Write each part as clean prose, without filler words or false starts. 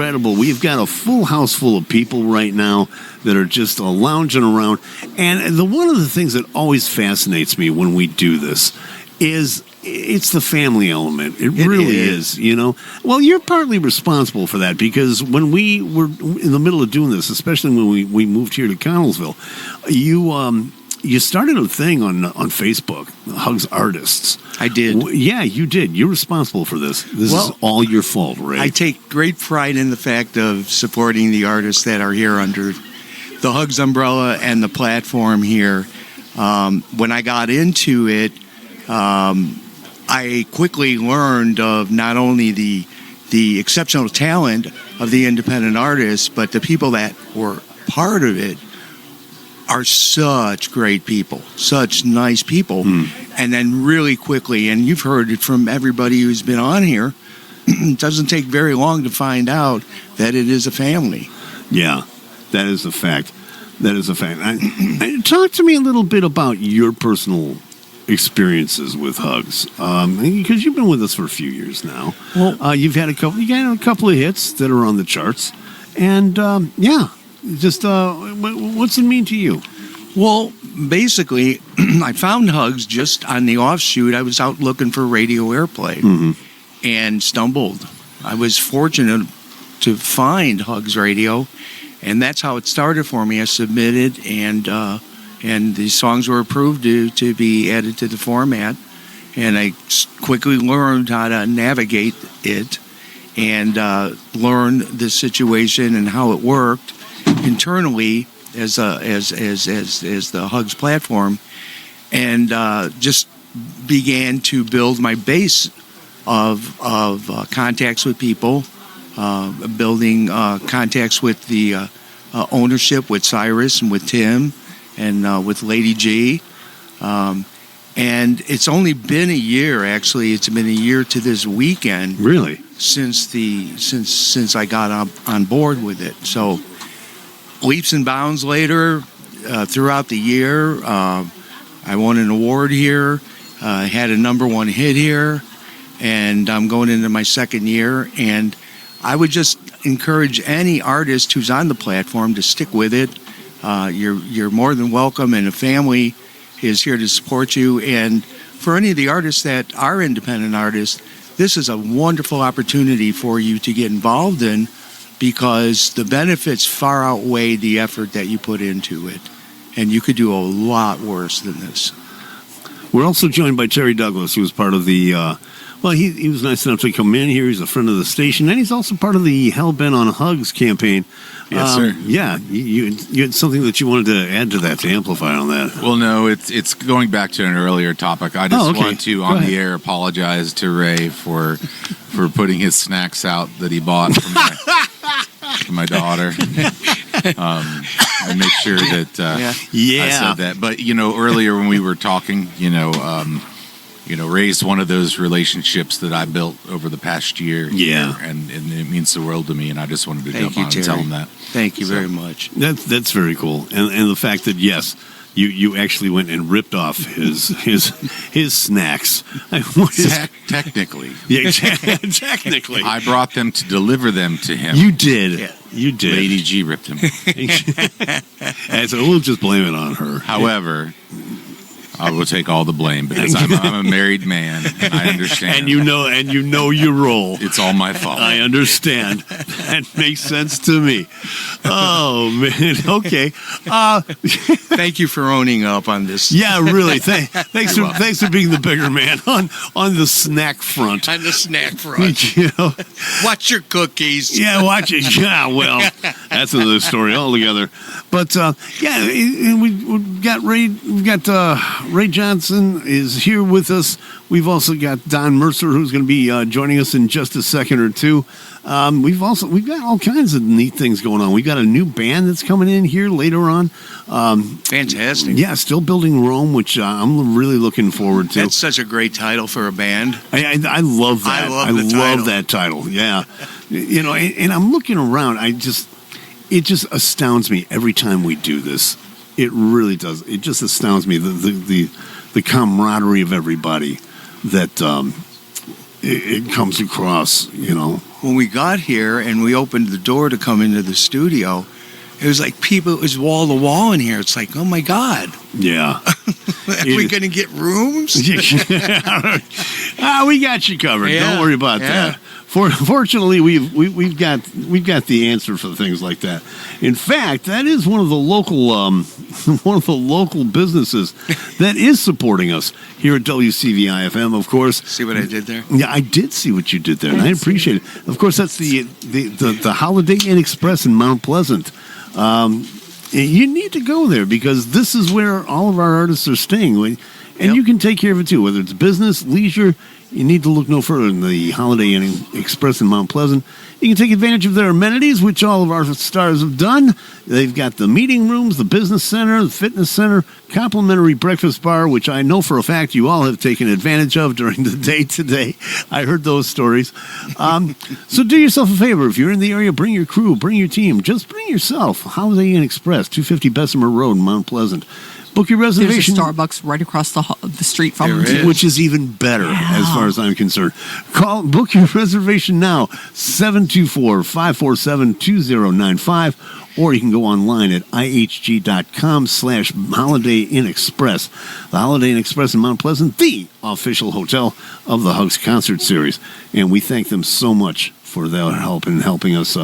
Incredible. We've got a full house full of people right now that are just lounging around. And one of the things that always fascinates me when we do this is it's the family element. It really is, you know. Well, you're partly responsible for that because when we were in the middle of doing this, especially when we moved here to Connellsville, you started a thing on Facebook, Hugs Artists. I did. Yeah, you did. You're responsible for this. This is all your fault, Ray. I take great pride in the fact of supporting the artists that are here under the Hugs umbrella and the platform here. When I got into it, I quickly learned of not only the exceptional talent of the independent artists, but the people that were part of it are such great people, such nice people. And then really quickly, and you've heard it from everybody who's been on here, it doesn't take very long to find out that it is a family. Yeah, that is a fact. That is a fact. Talk to me a little bit about your personal experiences with Hugs, because you've been with us for a few years now. Well, you got a couple of hits that are on the charts, and just what's it mean to you? Well, basically, I found Hugs just on the offshoot. I was out looking for radio airplay and stumbled. I was fortunate to find Hugs Radio, and that's how it started for me. I submitted, and the songs were approved to be added to the format, and I quickly learned how to navigate it and learn the situation and how it worked internally as the Hugs platform, and just began to build my base of contacts with people, building contacts with the ownership, with Cyrus and with Tim and with Lady G. And it's only been a year, actually. It's been a year to this weekend. Really? Since I got on board with it. So leaps and bounds later, throughout the year, I won an award here, had a #1 hit here, and I'm going into my second year. And I would just encourage any artist who's on the platform to stick with it. You're more than welcome, and a family is here to support you. And for any of the artists that are independent artists, this is a wonderful opportunity for you to get involved in, because the benefits far outweigh the effort that you put into it. And you could do a lot worse than this. We're also joined by Terry Douglas, who was part of the, he was nice enough to come in here. He's a friend of the station, and he's also part of the Hell Bent on Hugs campaign. Yes, sir. Yeah, you had something that you wanted to add to that, to amplify on that. Well, no, it's going back to an earlier topic. I just want to, on the air, apologize to Ray for putting his snacks out that he bought from my daughter. And make sure that I said that. But, earlier when we were talking, Ray's one of those relationships that I built over the past year. Yeah. And it means the world to me, and I just wanted to jump on and tell him that. Thank you very much. That's very cool. And the fact that, yes, you actually went and ripped off his snacks. Technically. Yeah, technically. I brought them to deliver them to him. You did. Yeah. You did. Lady G ripped them. And so we'll just blame it on her. However, I will take all the blame because I'm a married man, and I understand. And you know your role. It's all my fault. I understand. That makes sense to me. Oh man. Okay. Thank you for owning up on this. Yeah, really. Thanks for being the bigger man on the snack front. On the snack front. Watch your cookies. Yeah, watch it. Yeah, well, that's another story altogether. But and we've got Ray. We've got Ray Johnson is here with us. We've also got Don Mercer, who's going to be joining us in just a second or two. We've got all kinds of neat things going on. We've got a new band that's coming in here later on. Fantastic. Yeah, Still Building Rome, which I'm really looking forward to. That's such a great title for a band. I love that. I love that title. Yeah. And I'm looking around. It just astounds me every time we do this. It really does. It just astounds me the camaraderie of everybody that it comes across. when we got here and we opened the door to come into the studio, it was like people, it was wall to wall in here. It's like, oh my God. Yeah. Are we going to get rooms? We got you covered. Yeah, Don't worry about that. Fortunately, we've got the answer for things like that. In fact, that is one of the local businesses that is supporting us here at WCVI FM. Of course. See what I did there? Yeah, I did see what you did there, and I appreciate it. Of course, that's the Holiday Inn Express in Mount Pleasant. You need to go there because this is where all of our artists are staying, and you can take care of it too, whether it's business, leisure. You need to look no further than the Holiday Inn Express in Mount Pleasant. You can take advantage of their amenities, which all of our stars have done. They've got the meeting rooms, the business center, the fitness center, complimentary breakfast bar, which I know for a fact you all have taken advantage of during the day today. I heard those stories. So do yourself a favor. If you're in the area, bring your crew, bring your team. Just bring yourself. Holiday Inn Express, 250 Bessemer Road in Mount Pleasant. Book your reservation. There's a Starbucks right across the street from them, too. Which is even better as far as I'm concerned. Book your reservation now, 724-547-2095, or you can go online at ihg.com/Holiday Inn Express. The Holiday Inn Express in Mount Pleasant, the official hotel of the Hugs Concert Series. And we thank them so much for their help in helping us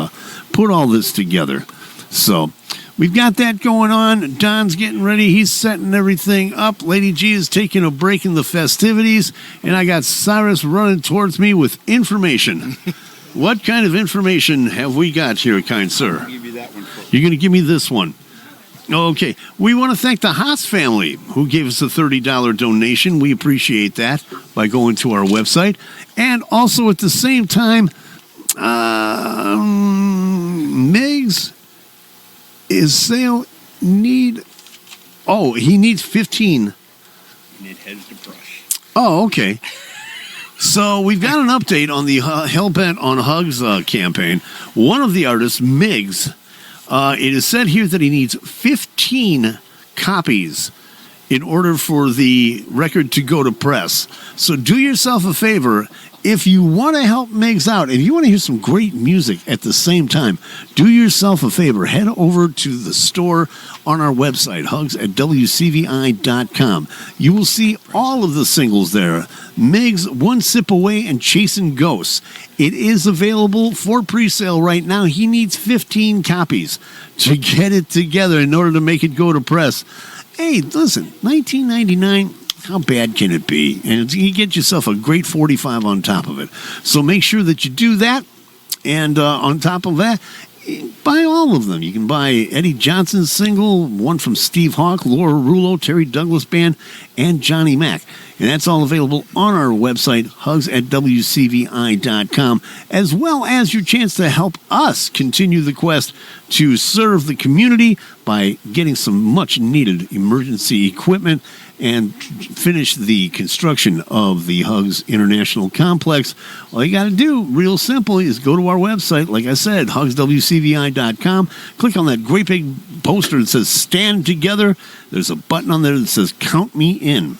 put all this together. So we've got that going on. Don's getting ready. He's setting everything up. Lady G is taking a break in the festivities. And I got Cyrus running towards me with information. What kind of information have we got here, kind sir? I'll give you that one first. You're going to give me this one. Okay. We want to thank the Haas family who gave us a $30 donation. We appreciate that by going to our website. And also at the same time, Miggs he needs 15. You need heads to brush. Oh, okay. So we've got an update on the Hellbent on Hugs campaign. One of the artists, Miggs, it is said here that he needs 15 copies in order for the record to go to press. So do yourself a favor. If you want to help Miggs out, if you want to hear some great music at the same time, do yourself a favor. Head over to the store on our website, hugs@wcvi.com. You will see all of the singles there. Miggs, One Sip Away, and Chasing Ghosts. It is available for pre-sale right now. He needs 15 copies to get it together in order to make it go to press. Hey, listen, $19.99. How bad can it be? And you get yourself a great 45 on top of it. So make sure that you do that. And on top of that, buy all of them. You can buy Eddie Johnson's single, one from Steve Hawk, Laura Rulo, Terry Douglas Band, and Johnny Mac. And that's all available on our website, hugs@wcvi.com, as well as your chance to help us continue the quest to serve the community by getting some much-needed emergency equipment and finish the construction of the Hugs International Complex. All you got to do, real simple, is go to our website, like I said, hugswcvi.com. Click on that great big poster that says Stand Together. There's a button on there that says Count Me In.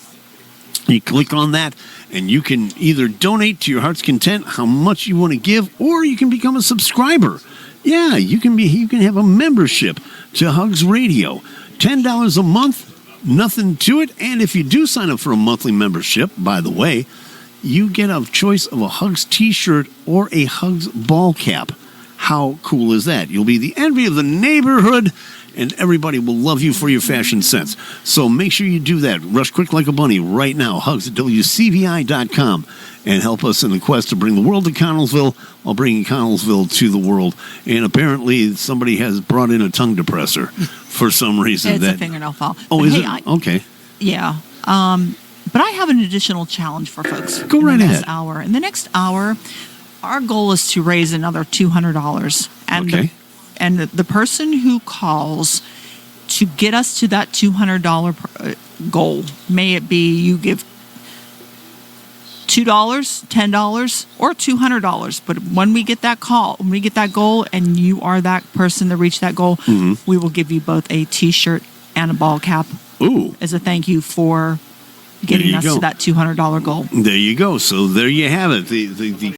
You click on that, and you can either donate to your heart's content how much you want to give, or you can become a subscriber. Yeah, you can have a membership to Hugs Radio. $10 a month. Nothing to it. And if you do sign up for a monthly membership, by the way, you get a choice of a Hugs t-shirt or a Hugs ball cap. How cool is that? You'll be the envy of the neighborhood, and everybody will love you for your fashion sense. So make sure you do that. Rush quick like a bunny right now. Hugs@wcvi.com, and help us in the quest to bring the world to Connellsville while bringing Connellsville to the world. And apparently somebody has brought in a tongue depressor for some reason. It's a fingernail file. Oh, But is hey, it? Okay. Yeah. But I have an additional challenge for folks. Go in right the ahead. next hour. In the next hour, our goal is to raise another $200. And Okay. and the person who calls to get us to that $200 goal, may it be you give $2, $10, or $200. But when we get that call, when we get that goal, and you are that person to reach that goal, we will give you both a T-shirt and a ball cap Ooh. as a thank you for getting you us go. to that $200 goal. There you go. So there you have it. The